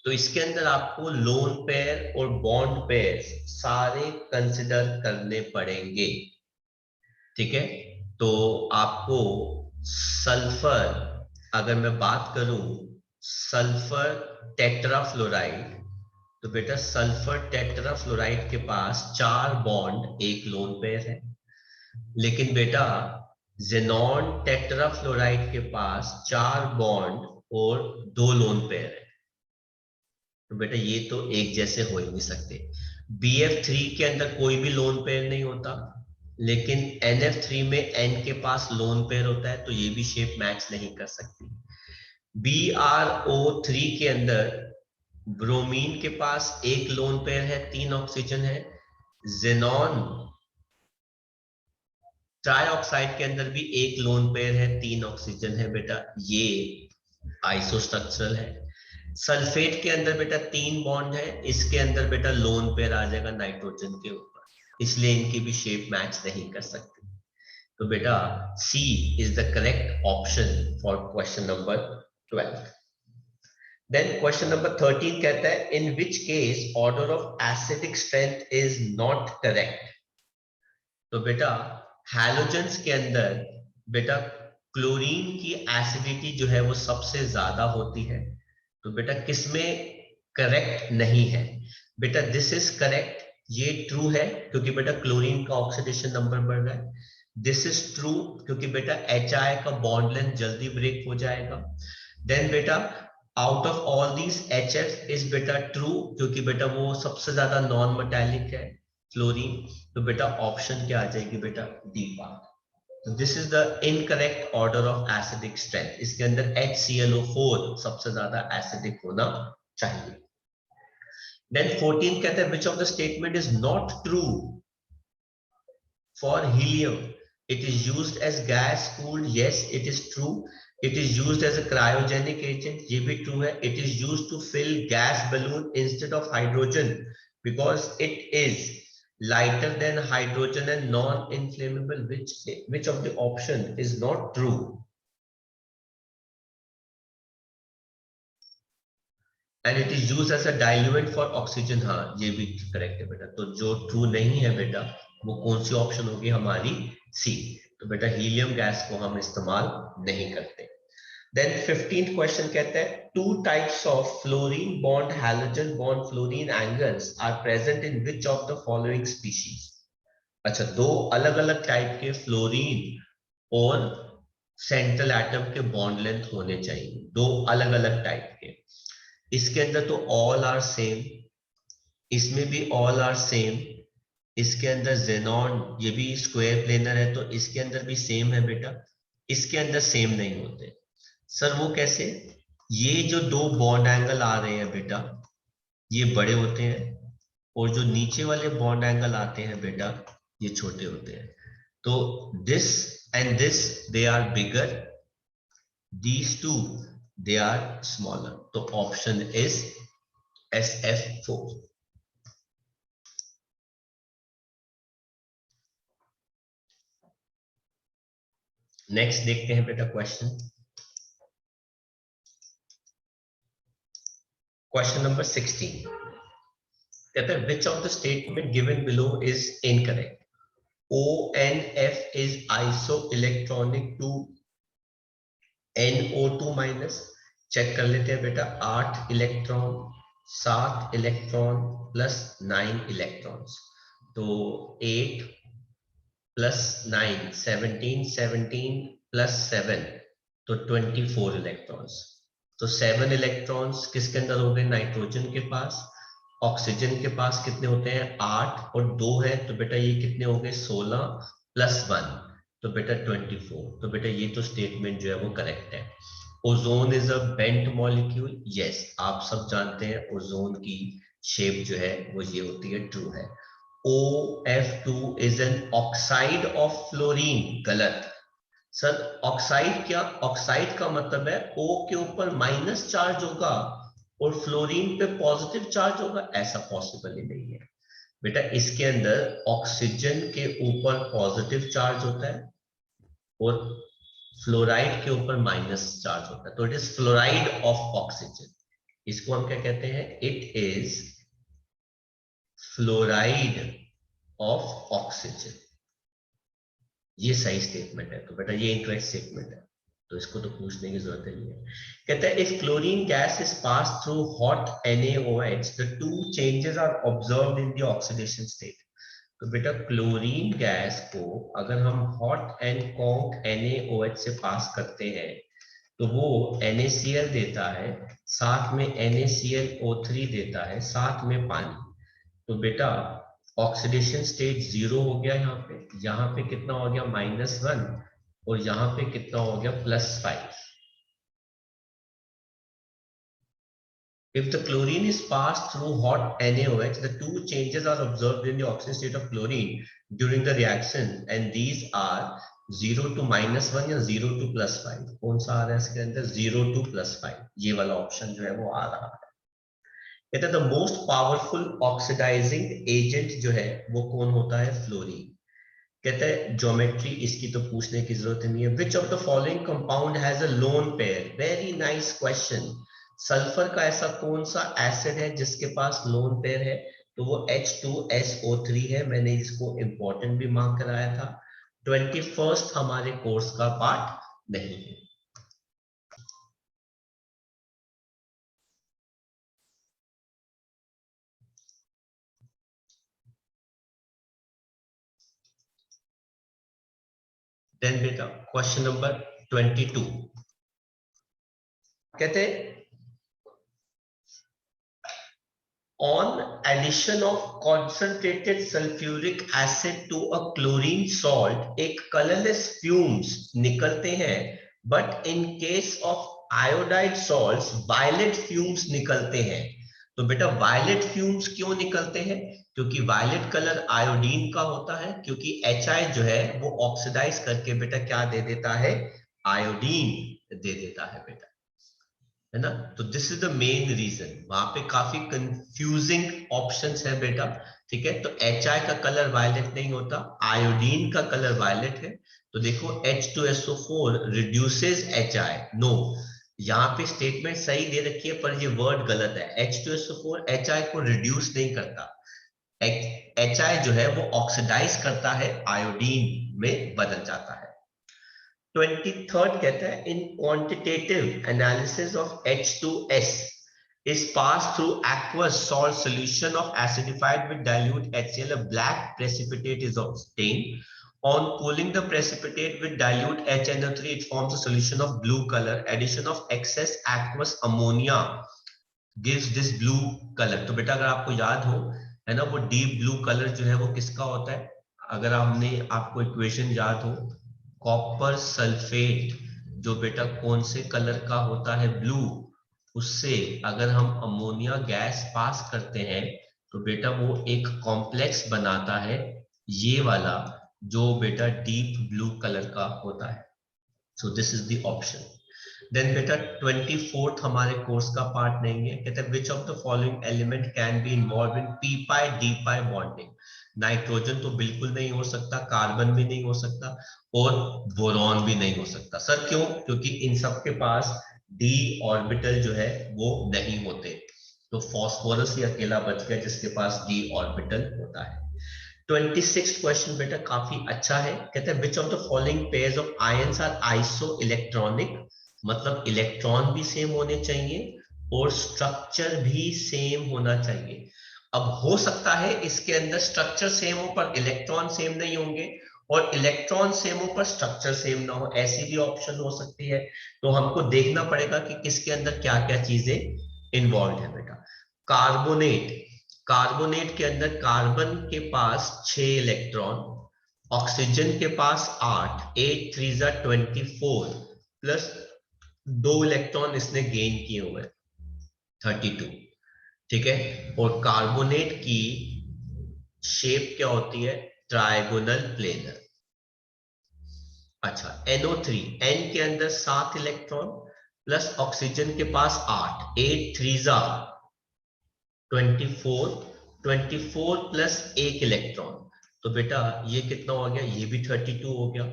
Speaker 1: तो इसके अंदर आपको लोन पेयर और बॉन्ड पेयर सारे कंसिडर करने पड़ेंगे। ठीक है, तो आपको सल्फर, अगर मैं बात करूं सल्फर टेट्राफ्लोराइड, तो बेटा सल्फर टेट्राफ्लोराइड के पास 4 बॉन्ड एक लोन पेयर है। लेकिन बेटा जेनॉन टेट्राफ्लोराइड के पास 4 बॉन्ड और 2 लोन पेयर है। तो बेटा ये तो एक जैसे हो ही नहीं सकते। BF3 के अंदर कोई भी लोन पेयर नहीं होता, लेकिन NF3 में N के पास लोन पेयर होता है, तो ये भी शेप मैच नहीं कर सकती। BRO3 के अंदर ब्रोमीन के पास एक लोन पेयर है, 3 ऑक्सीजन है। जेनॉन ट्राइऑक्साइड के अंदर भी एक लोन पेयर है, 3 ऑक्सीजन है बेटा, ये आइसोस्ट्रक्चरल है। सल्फेट के अंदर बेटा 3 बॉन्ड है, इसके अंदर बेटा लोन पेयर आ जाएगा नाइट्रोजन के ऊपर, इसलिए इनकी भी शेप मैच नहीं कर सकती। तो बेटा C is the correct option for question number 12। Then question number 13 कहता है in which case order of acidic strength is not correct. तो बेटा हैलोजेंस के अंदर बेटा क्लोरीन की एसिडिटी जो है वो सबसे ज्यादा होती है, तो बेटा किसमें करेक्ट नहीं है? बेटा दिस इज करेक्ट, ये ट्रू है क्योंकि बेटा क्लोरीन का ऑक्सीडेशन नंबर बढ़ रहा है। दिस इज ट्रू क्योंकि बेटा HI का बॉन्ड लेंथ जल्दी ब्रेक हो जाएगा। देन बेटा out of all these HF is बेटा ट्रू क्योंकि बेटा वो सबसे ज्यादा नॉन मेटालिक है फ्लोरीन, तो बेटा ऑप्शन क्या आ जाएगी बेटा डी पार्ट। तो this is the incorrect order of acidic strength, इसके अंदर HClO4 सबसे ज्यादा एसिडिक होना चाहिए। देन 14 कहते हैं which of the statement is not true for helium, it is used as gas cooled, yes it is true. It is used as a cryogenic agent, ये भी ट्रू है। It is used to fill gas balloon instead of hydrogen because it is lighter than hydrogen and non-inflammable. Which of the option is not true? And it is used as a diluent for oxygen, हाँ ये भी correct है बेटा। तो जो true नहीं है बेटा वो कौन सी ऑप्शन होगी हमारी? सी। तो बेटा हीलियम गैस को हम इस्तेमाल नहीं करते। Then 15th क्वेश्चन कहता है two types of fluorine bond halogen bond fluorine angles are present in which of the following species? अच्छा, दो अलग अलग टाइप के फ्लोरीन और सेंट्रल एटम के बॉन्ड लेंथ होने चाहिए, दो अलग अलग टाइप के। इसके अंदर तो ऑल आर सेम, इसमें भी ऑल आर सेम, इसके अंदर जेनॉन ये भी स्क्वायर प्लेनर है तो इसके अंदर भी सेम है बेटा, इसके अंदर सेम नहीं होते। सर वो कैसे? ये जो दो बॉन्ड एंगल आ रहे हैं बेटा ये बड़े होते हैं और जो नीचे वाले बॉन्ड एंगल आते हैं बेटा ये छोटे होते हैं। तो this and this they are bigger, these two they are smaller, तो ऑप्शन इज SF4। नेक्स्ट देखते हैं बेटा क्वेश्चन नंबर 16 कहता है which of the statement given below is incorrect? ONF is isoelectronic to NO2 minus. Check कर लेते हैं बेटा, 8 इलेक्ट्रॉन 7 इलेक्ट्रॉन प्लस 9 इलेक्ट्रॉन्स, तो 8 प्लस 9 17, 17 प्लस 7 तो 24 इलेक्ट्रॉन्स। तो 7 इलेक्ट्रॉन्स किसके अंदर हो गए? नाइट्रोजन के पास। ऑक्सीजन के पास कितने होते हैं? 8 और 2 है, तो बेटा ये कितने हो गए? 16 प्लस 1 तो बेटा 24। तो बेटा ये तो स्टेटमेंट जो है वो करेक्ट है। Ozone is a bent molecule, yes आप सब जानते हैं ओजोन की शेप जो है वो ये होती है, ट्रू है। OF2 is an oxide of fluorine, गलत। सर ऑक्साइड क्या? ऑक्साइड का मतलब है O के ऊपर माइनस चार्ज होगा और फ्लोरीन पे पॉजिटिव चार्ज होगा, ऐसा पॉसिबल ही नहीं है बेटा। इसके अंदर ऑक्सीजन के ऊपर पॉजिटिव चार्ज होता है और फ्लोराइड के ऊपर माइनस चार्ज होता है, तो it is fluoride of oxygen. इसको हम क्या कहते हैं? It is fluoride of oxygen, ये सही स्टेटमेंट है। तो बेटा ये इनकरेक्ट स्टेटमेंट है, तो इसको तो पूछने की जरूरत नहीं है। कहता है if chlorine gas is pass through hot NaOH the two changes are observed in the oxidation state. तो बेटा क्लोरीन गैस को अगर हम हॉट एंड कॉन्क NaOH से पास करते हैं तो वो NaCl देता है, साथ में NaClO3 देता है, साथ में पानी। तो बेटा ऑक्सीडेशन स्टेट 0 हो गया, यहाँ पे कितना हो गया -1, और यहाँ पे कितना हो गया +5। If the chlorine is passed through hot NaOH, the two changes are observed in the oxidation state of chlorine during the reaction, and these are 0 to -1 या 0 to +5। कौन सा आ रहा है इसके अंदर? 0 to +5, ये वाला ऑप्शन जो है वो आ रहा है। कहते हैं the most powerful oxidising agent जो है वो कौन होता है? फ्लोरीन। कहते हैं ज्योमेट्री इसकी तो पूछने की जरूरत नहीं है। Which of the following compound has a lone pair? Very nice question. Sulphur का ऐसा कौन सा एसिड है जिसके पास लोन पेयर है? तो वो H2SO3 है। मैंने इसको इंपॉर्टेंट भी मार्क कराया था। 21st हमारे कोर्स का पार्ट नहीं है। देन बेटा क्वेश्चन नंबर 22 कहते हैं on addition of concentrated sulfuric acid to a chlorine salt एक colorless fumes निकलते हैं, but in case of iodide salts violet fumes निकलते हैं। तो बेटा violet fumes क्यों निकलते हैं? क्योंकि violet कलर आयोडीन का होता है, क्योंकि HI जो है वो ऑक्सीडाइज करके बेटा क्या दे देता है? आयोडीन दे देता है बेटा, है ना। तो this is the main reason. वहां पे काफी कंफ्यूजिंग ऑप्शंस है बेटा, ठीक है। तो HI का कलर वायलेट नहीं होता, आयोडीन का कलर वायलेट है। तो देखो H2SO4 रिड्यूसेस HI। नो, यहाँ पे स्टेटमेंट सही दे रखी है पर ये वर्ड गलत है। H2SO4 HI को रिड्यूस नहीं करता, HI जो है वो ऑक्सीडाइज करता है, आयोडीन में बदल जाता है। 23rd कहता है इन quantitative analysis of H2S is passed through aqueous salt solution of acidified with dilute HCl, a black precipitate is obtained. On cooling the precipitate with dilute HNO3, it forms a solution of blue color. Addition of excess aqueous ammonia gives this blue color. तो बेटा अगर आपको याद हो, है ना, वो deep blue colour जो है वो किसका होता है? अगर हमने आपको इक्वेशन याद हो, कॉपर सल्फेट जो बेटा कौन से कलर का होता है? ब्लू। उससे अगर हम अमोनिया गैस पास करते हैं तो बेटा वो एक कॉम्प्लेक्स बनाता है, ये वाला जो बेटा डीप ब्लू कलर का होता है। So this is the option. Then बेटा 24th हमारे कोर्स का पार्ट नहीं है। कहते हैं which of the following element can be involve in P pi D pi bonding? Nitrogen तो बिल्कुल नहीं हो सकता, कार्बन भी नहीं हो सकता, और बोरॉन भी नहीं हो सकता। सर क्यों? क्योंकि इन सब के पास डी ऑर्बिटल जो है वो नहीं होते। तो फॉस्फोरस ही अकेला बच गया जिसके पास डी ऑर्बिटल होता है। 26th क्वेश्चन बेटा काफी अच्छा है। कहते हैं which of the following pairs of ions are isoelectronic? मतलब इलेक्ट्रॉन भी सेम होने चाहिए और स्ट्रक्चर भी सेम होना चाहिए। अब हो सकता है इसके अंदर स्ट्रक्चर सेम हो पर इलेक्ट्रॉन सेम नहीं होंगे, और इलेक्ट्रॉन सेम हो पर स्ट्रक्चर सेम ना हो, ऐसी भी ऑप्शन हो सकती है। तो हमको देखना पड़ेगा कि किसके अंदर क्या क्या चीजें इन्वॉल्व है बेटा। कार्बोनेट, कार्बोनेट के अंदर कार्बन के पास 6 इलेक्ट्रॉन, ऑक्सीजन के पास 8, 8 3 24 प्लस 2 इलेक्ट्रॉन इसने गेन किए हुए 32, ठीक है। और कार्बोनेट की शेप क्या होती है? Trigonal planar. अच्छा, NO3, N के अंदर 7 इलेक्ट्रॉन प्लस ऑक्सीजन के पास 8, 8 3 24, 24 प्लस 1 इलेक्ट्रॉन, तो बेटा ये कितना हो गया? ये भी 32 हो गया।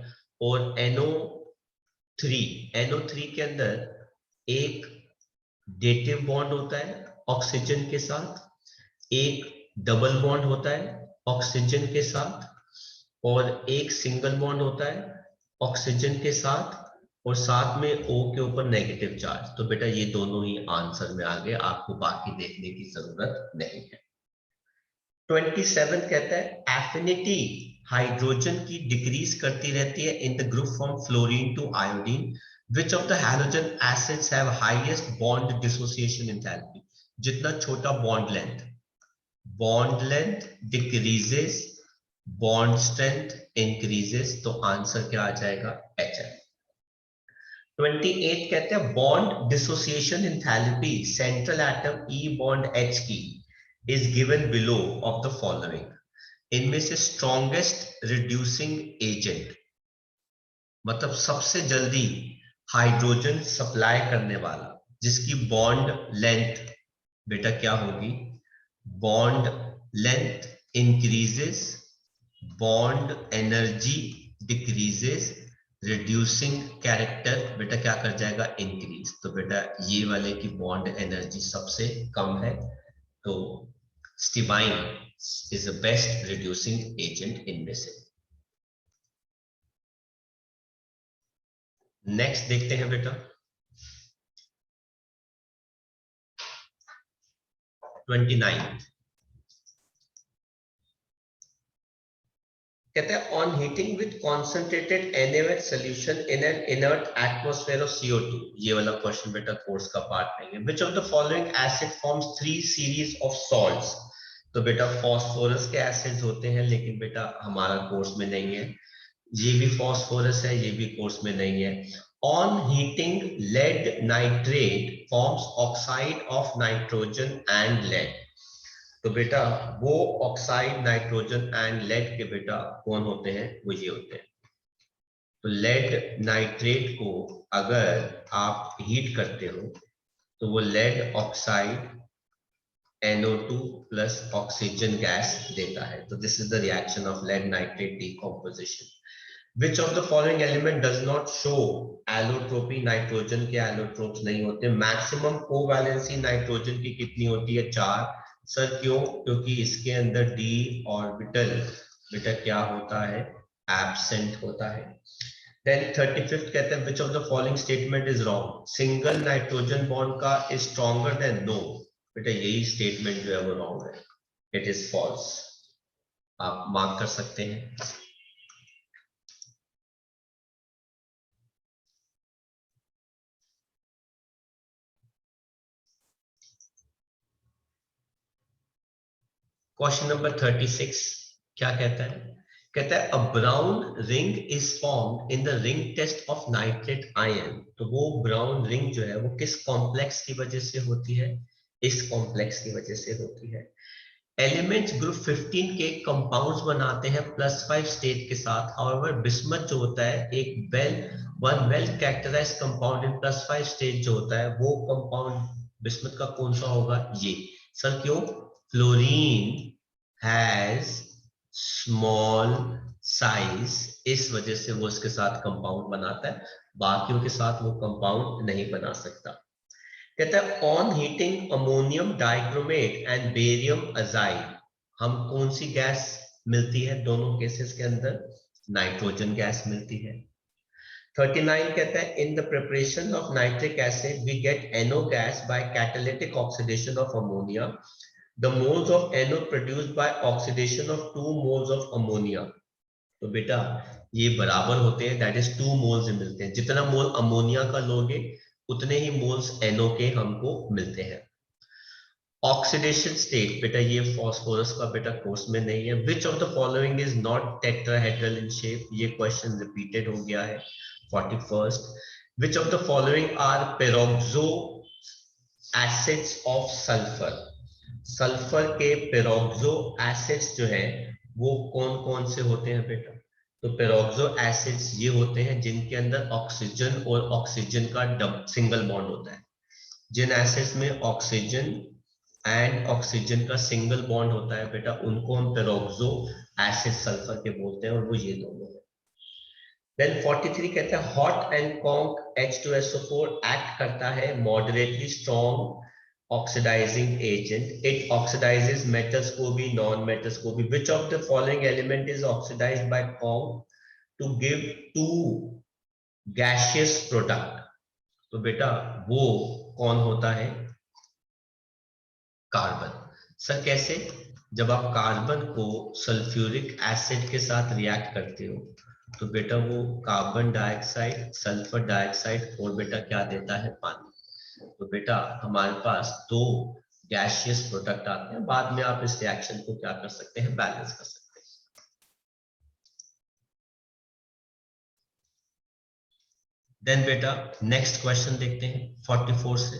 Speaker 1: और NO3, NO3 के अंदर एक डेटिव बॉन्ड होता है ऑक्सीजन के साथ, एक डबल बॉन्ड होता है ऑक्सीजन के साथ, और एक सिंगल बॉन्ड होता है ऑक्सीजन के साथ, और साथ में O के ऊपर नेगेटिव चार्ज। तो बेटा ये दोनों ही आंसर में आ गए, आपको बाकी देखने की जरूरत नहीं है। 27 कहता है एफिनिटी हाइड्रोजन की डिक्रीज करती रहती है in the group from fluorine to iodine. Which of the halogen acids have highest bond dissociation enthalpy? जितना छोटा bond length decreases, bond strength increases, तो आंसर क्या आ जाएगा? HF। 28 कहते हैं bond dissociation enthalpy central atom E bond H की is given below of the following. इनमें से स्ट्रॉन्गेस्ट रिड्यूसिंग एजेंट, मतलब सबसे जल्दी हाइड्रोजन सप्लाई करने वाला, जिसकी बॉन्ड लेंथ बेटा क्या होगी? Bond length increases, bond energy decreases, reducing character बेटा क्या कर जाएगा? इंक्रीज। तो बेटा ये वाले की बॉन्ड एनर्जी सबसे कम है, तो stibine is the best reducing agent इनमें से। नेक्स्ट देखते हैं बेटा 29 कहते हैं on heating with concentrated NaOH solution in an inert atmosphere of CO2। ये वाला क्वेश्चन बेटा कोर्स का पार्ट नहीं है। Which of the following acid forms 3 series of salts? तो बेटा फॉस्फोरस के एसिड्स होते हैं, लेकिन बेटा हमारा कोर्स में नहीं है। ये भी फॉस्फोरस है, ये भी कोर्स में नहीं है। On heating lead nitrate forms oxide of nitrogen and lead. तो बेटा वो ऑक्साइड नाइट्रोजन एंड लेड के बेटा कौन होते हैं? वो ये होते हैं। तो लेड नाइट्रेट को अगर आप हीट करते हो तो वो lead oxide NO2 plus oxygen gas देता है। तो this is the reaction of lead nitrate decomposition. Which of the following element does not show allotropy? Nitrogen के एलोट्रोप्स नहीं होते। मैक्सिमम कोवैलेंसी नाइट्रोजन की कितनी होती है? 4। सर क्यों? क्योंकि इसके अंदर d ऑर्बिटल बेटा क्या होता है? एब्सेंट होता है। Then 35th कहते हैं which of the following statement is wrong? Single nitrogen bond का is stronger than no। बेटा यही स्टेटमेंट जो है वो रॉन्ग है, इट इज फॉल्स। आप मार्क कर सकते हैं। क्वेश्चन नंबर 36 क्या कहता है? कहता है a brown ring is formed in the ring test of nitrate ion. तो वो ब्राउन रिंग जो है वो किस कॉम्प्लेक्स की वजह से होती है? इस कॉम्प्लेक्स की वजह से होती है। एलिमेंट्स ग्रुप 15 के कंपाउंड्स बनाते हैं +5 स्टेट के साथ। हाउएवर बिस्मथ जो होता है एक one well characterized compound in +5 state जो होता है, वो कंपाउंड बिस्मथ का कौन सा होगा? ये। सर क्यों? फ्लोरीन हैज स्मॉल साइज, इस वजह से वो इसके साथ कंपाउंड बनाता है, बाकियों के साथ वो कंपाउंड नहीं बना सकता। कहता है on heating ammonium dichromate and barium azide, हम कौन सी गैस मिलती है दोनों केसेस के अंदर? नाइट्रोजन गैस मिलती है। 39 कहता है in the preparation of nitric acid we get NO gas by catalytic oxidation of ammonia. The moles of NO produced by oxidation of 2 moles of ammonia। तो बेटा ये बराबर होते हैं, दैट इज 2 मोल्स मिलते हैं। जितना मोल अमोनिया का लोगे उतने ही मोल्स NO के हमको मिलते हैं। ऑक्सीडेशन स्टेट बेटा ये फॉस्फोरस का बेटा कोर्स में नहीं है। Which of the following is not tetrahedral in shape? ये क्वेश्चन रिपीटेड हो गया है 41st। Which of the following are peroxo acids of sulphur? Sulphur के पेरोक्सो एसिड्स जो हैं वो कौन कौन से होते हैं बेटा? तो पेरोक्सो एसिड्स ये होते हैं जिनके अंदर ऑक्सीजन और ऑक्सीजन का सिंगल बॉन्ड होता है। जिन एसिड्स में ऑक्सीजन एंड ऑक्सीजन का सिंगल बॉन्ड होता है बेटा उनको हम पेरोक्सो एसिड सल्फर के बोलते हैं, और वो ये दोनों है। देन 43 कहता है hot and conc H2SO4 act करता है moderately strong oxidizing agent. It oxidizes metals को भी नॉन मेटल्स को भी। Which of the following element is oxidized by conc to give 2 gaseous product? तो बेटा वो कौन होता है? कार्बन। सर कैसे? जब आप कार्बन को सल्फ्यूरिक एसिड के साथ रिएक्ट करते हो तो बेटा वो कार्बन डाइऑक्साइड, सल्फर डाइऑक्साइड और बेटा क्या देता है, पानी। तो बेटा हमारे पास दो गैसियस प्रोडक्ट आते हैं, बाद में आप इस रिएक्शन को क्या कर सकते हैं, बैलेंस कर सकते हैं। देन बेटा नेक्स्ट क्वेश्चन देखते हैं 44 से।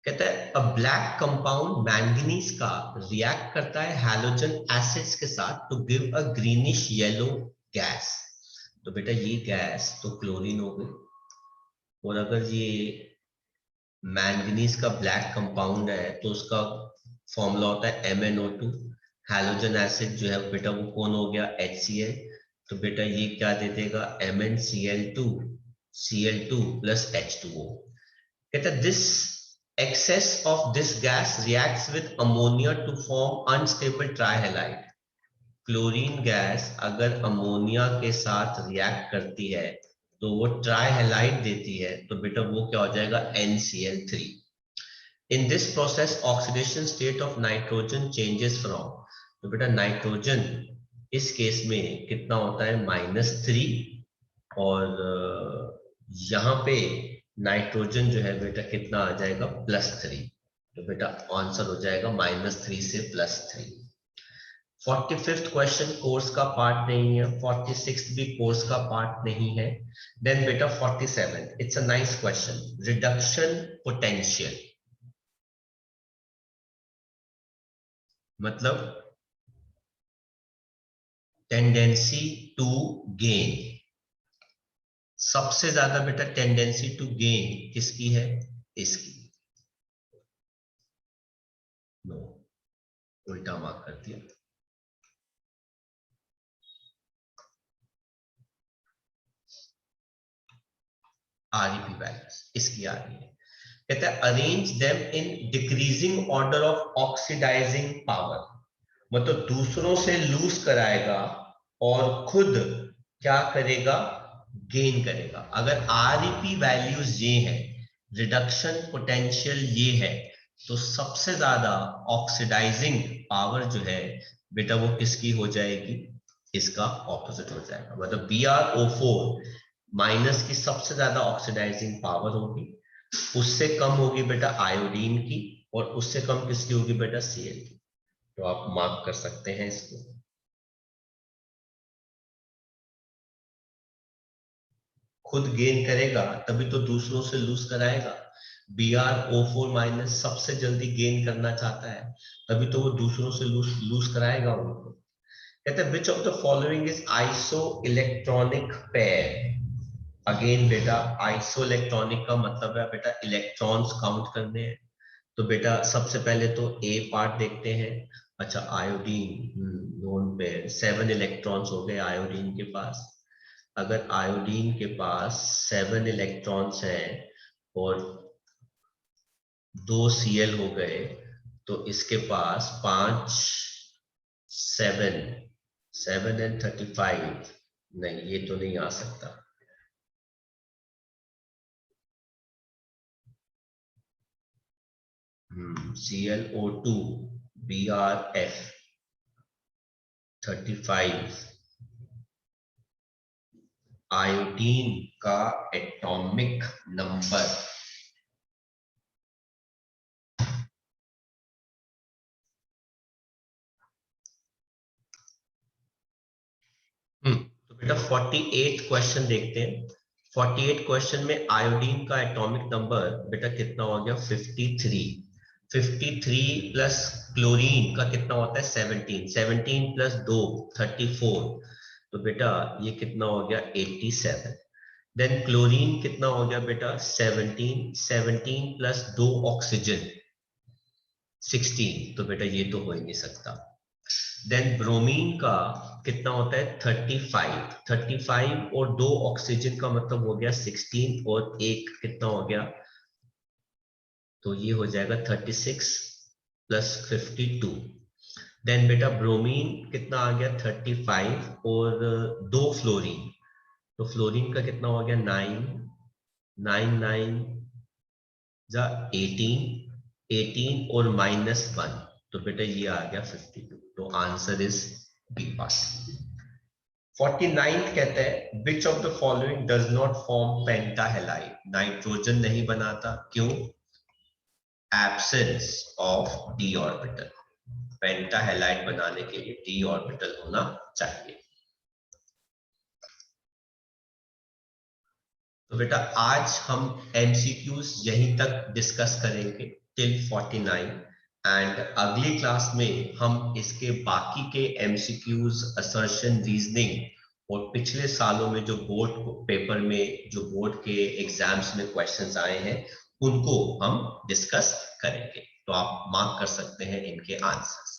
Speaker 1: कहता है अ ब्लैक कंपाउंड मैंगनीज का रिएक्ट करता है हैलोजन एसिड्स के साथ to give a greenish yellow gas. तो बेटा ये गैस तो क्लोरीन हो गई, और अगर ये मैंगनीज का ब्लैक कंपाउंड है तो उसका फॉर्मूला होता है MnO2। हैलोजन एसिड जो है बेटा वो कौन हो गया, HCl। तो बेटा ये क्या दे देगा, MnCl2 Cl2 प्लस H2O। कहता है this excess of this gas reacts with ammonia to form unstable trihalide। Chlorine gas अगर अमोनिया के साथ रिएक्ट करती है तो वो ट्राइहेलाइड देती है, तो बेटा वो क्या हो जाएगा, NCl3। In this process oxidation state of nitrogen changes from. तो बेटा नाइट्रोजन इस केस में कितना होता है, -3, और यहाँ पे नाइट्रोजन जो है बेटा कितना आ जाएगा, +3। तो बेटा आंसर हो जाएगा -3 से +3। 45th क्वेश्चन कोर्स का पार्ट नहीं है, 46th भी कोर्स का पार्ट नहीं है। देन बेटा 47, it's a nice question, reduction potential मतलब टेंडेंसी टू गेन। सबसे ज्यादा बेटा टेंडेंसी टू गेन किसकी है, इसकी। नो, उल्टा मार्क कर दिया। REP वैल्यूज इसकी आ रही है। कहता है arrange them in decreasing order of oxidizing power, मतलब दूसरों से लूज कराएगा और खुद क्या करेगा, गेन करेगा। अगर REP वैल्यूज ये है, रिडक्शन पोटेंशियल ये है, तो सबसे ज्यादा ऑक्सीडाइजिंग पावर जो है बेटा वो किसकी हो जाएगी, इसका ऑपोजिट हो जाएगा। मतलब BrO4 माइनस की सबसे ज्यादा ऑक्सीडाइजिंग पावर होगी, उससे कम होगी बेटा आयोडीन की, और उससे कम किसकी होगी बेटा, Cl की। तो आप मार्क कर सकते हैं इसको। खुद गेन करेगा तभी तो दूसरों से लूज कराएगा। BrO4 माइनस सबसे जल्दी गेन करना चाहता है, तभी तो वो दूसरों से लूज कराएगा उनको। कहते हैं which of the following is iso electronic pair. Again बेटा आइसो इलेक्ट्रॉनिक का मतलब है बेटा इलेक्ट्रॉन्स काउंट करने हैं। तो बेटा सबसे पहले तो ए पार्ट देखते हैं। अच्छा आयोडीन नोन पेयर, 7 इलेक्ट्रॉन्स हो गए आयोडीन के पास। अगर आयोडीन के पास 7 इलेक्ट्रॉन्स हैं और 2 Cl हो गए, तो इसके पास 5, 7, 7 एंड 35, नहीं ये तो नहीं आ सकता। ClO2 BrF 35 आयोडीन का एटॉमिक नंबर। तो बेटा 48 क्वेश्चन देखते हैं। 48 क्वेश्चन में आयोडीन का एटॉमिक नंबर बेटा कितना हो गया, 53। 53 प्लस क्लोरीन का कितना होता है, 17। 17 प्लस 2 34। तो बेटा ये कितना हो गया, 87। देन क्लोरीन कितना हो गया बेटा, 17। 17 प्लस 2 ऑक्सीजन 16। तो बेटा ये तो हो ही नहीं सकता। देन ब्रोमीन का कितना होता है, 35। 35 और 2 ऑक्सीजन का मतलब हो गया 16, और एक कितना हो गया, तो ये हो जाएगा 36 प्लस 52। देन बेटा ब्रोमीन कितना आ गया, 35 और 2 फ्लोरीन, तो फ्लोरीन का कितना हो गया, 9। 9 9 जा 18, 18 और -1, तो बेटा ये आ गया 52, तो आंसर इज बी पार्ट। 49 कहता है which of the following does not form pentahalide, nitrogen नहीं बनाता, क्यों? Absence of D orbital, pentahalide बनाने के लिए डी ऑर्बिटल होना चाहिए। तो बेटा आज हम एमसीक्यूज यहीं तक डिस्कस करेंगे टिल 49, एंड अगली क्लास में हम इसके बाकी के एमसीक्यूज, असर्शन, रीजनिंग और पिछले सालों में जो बोर्ड पेपर में जो बोर्ड के एग्जाम्स में क्वेश्चंस आए हैं उनको हम डिस्कस करेंगे। तो आप मार्क कर सकते हैं इनके आंसर्स।